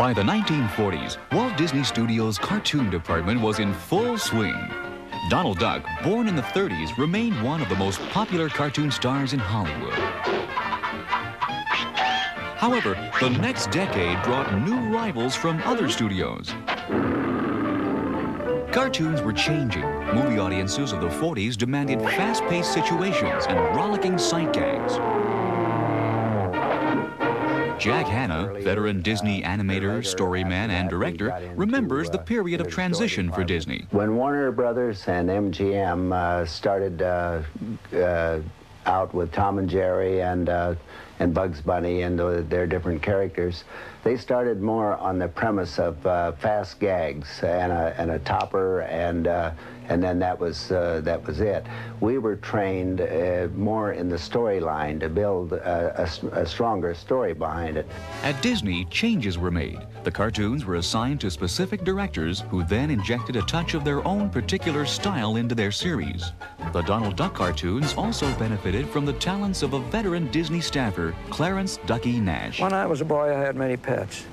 By the 1940s, Walt Disney Studios' cartoon department was in full swing. Donald Duck, born in the 30s, remained one of the most popular cartoon stars in Hollywood. However, the next decade brought new rivals from other studios. Cartoons were changing. Movie audiences of the 40s demanded fast-paced situations and rollicking sight gags. Jack Hanna, veteran Disney animator, storyman, and director, remembers the period of transition for Disney. When Warner Brothers and MGM started out with Tom and Jerry and Bugs Bunny and their different characters, they started more on the premise of fast gags and a topper, and then that was it. We were trained more in the storyline to build a stronger story behind it. At Disney, changes were made. The cartoons were assigned to specific directors who then injected a touch of their own particular style into their series. The Donald Duck cartoons also benefited from the talents of a veteran Disney staffer, Clarence Ducky Nash. When I was a boy, I had many pets,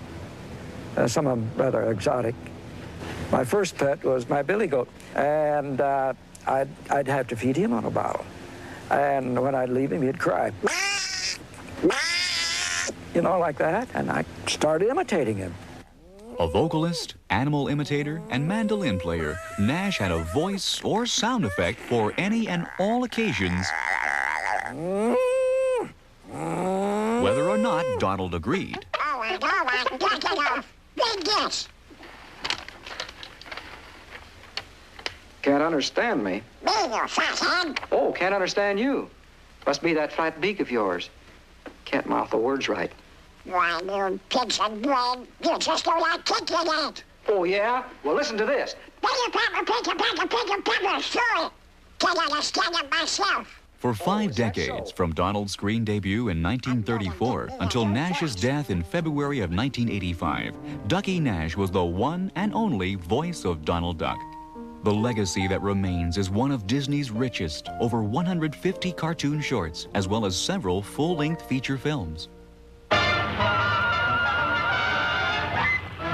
some of them rather exotic. My first pet was my billy goat, and I'd have to feed him on a bottle. And when I'd leave him, he'd cry, you know, like that, and I started imitating him. A vocalist, animal imitator, and mandolin player, Nash had a voice or sound effect for any and all occasions, whether or not Donald agreed. Can't understand me. Me, you fathead. Oh, can't understand you. Must be that flat beak of yours. Can't mouth the words right. Why, you pigs and bread, you just don't like kicking it. Oh, yeah? Well, listen to this. Sure. Can't understand it myself. For 5 decades, from Donald's screen debut in 1934 until Nash's death in February of 1985, Ducky Nash was the one and only voice of Donald Duck. The legacy that remains is one of Disney's richest, over 150 cartoon shorts, as well as several full-length feature films.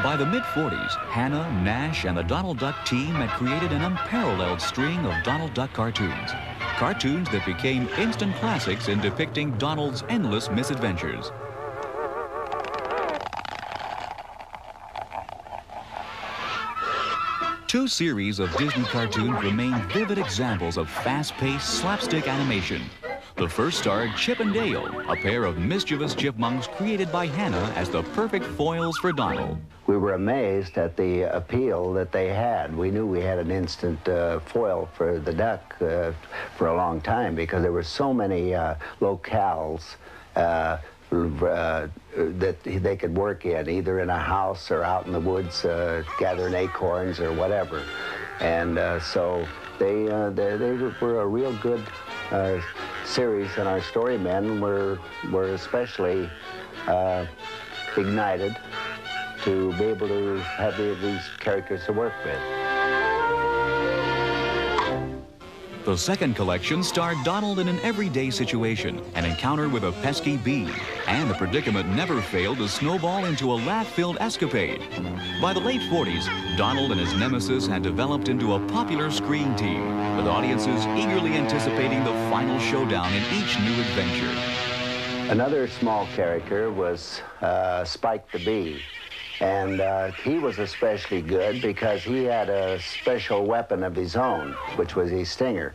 By the mid-40s, Hanna, Nash, and the Donald Duck team had created an unparalleled string of Donald Duck cartoons. Cartoons that became instant classics in depicting Donald's endless misadventures. Two series of Disney cartoons remain vivid examples of fast-paced slapstick animation. The first starred Chip and Dale, a pair of mischievous chipmunks created by Hanna as the perfect foils for Donald. We were amazed at the appeal that they had. We knew we had an instant foil for the duck for a long time because there were so many locales that they could work in, either in a house or out in the woods gathering acorns or whatever. And so they were a real good series, and our story men were especially ignited to be able to have these characters to work with. The second collection starred Donald in an everyday situation, an encounter with a pesky bee, and the predicament never failed to snowball into a laugh-filled escapade. By the late 40s, Donald and his nemesis had developed into a popular screen team, with audiences eagerly anticipating the final showdown in each new adventure. Another small character was Spike the Bee. And he was especially good because he had a special weapon of his own, which was his stinger.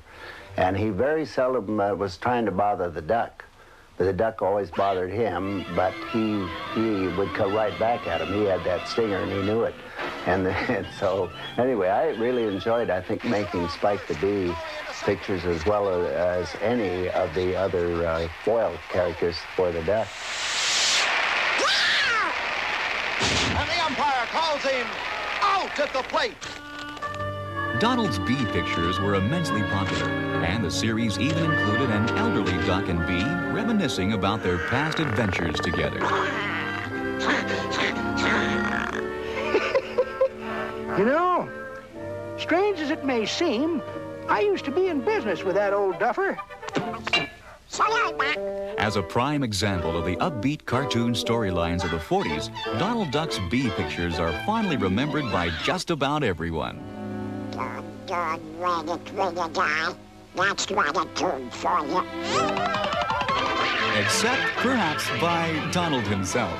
And he very seldom was trying to bother the duck. The duck always bothered him, but he would come right back at him. He had that stinger and he knew it. And so, anyway, I really enjoyed, I think, making Spike the Bee pictures as well as any of the other foil characters for the duck. And the umpire calls him out at the plate. Donald's bee pictures were immensely popular, and the series even included an elderly duck and bee reminiscing about their past adventures together. You know, strange as it may seem, I used to be in business with that old duffer. As a prime example of the upbeat cartoon storylines of the 40s, Donald Duck's bee pictures are fondly remembered by just about everyone. Don't let it when you die. That's gratitude for you. Except perhaps by Donald himself.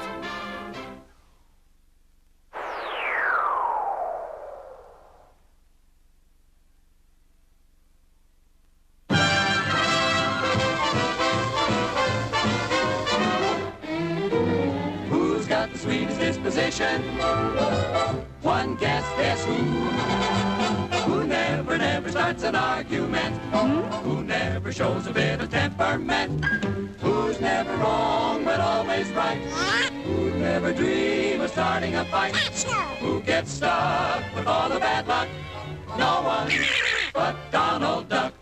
Who's got the sweetest disposition? One guess who? Who never starts an argument? Who never shows a bit of temperament? Who's never wrong but always right? Who'd never dream of starting a fight? Who gets stuck with all the bad luck? No one but Donald Duck.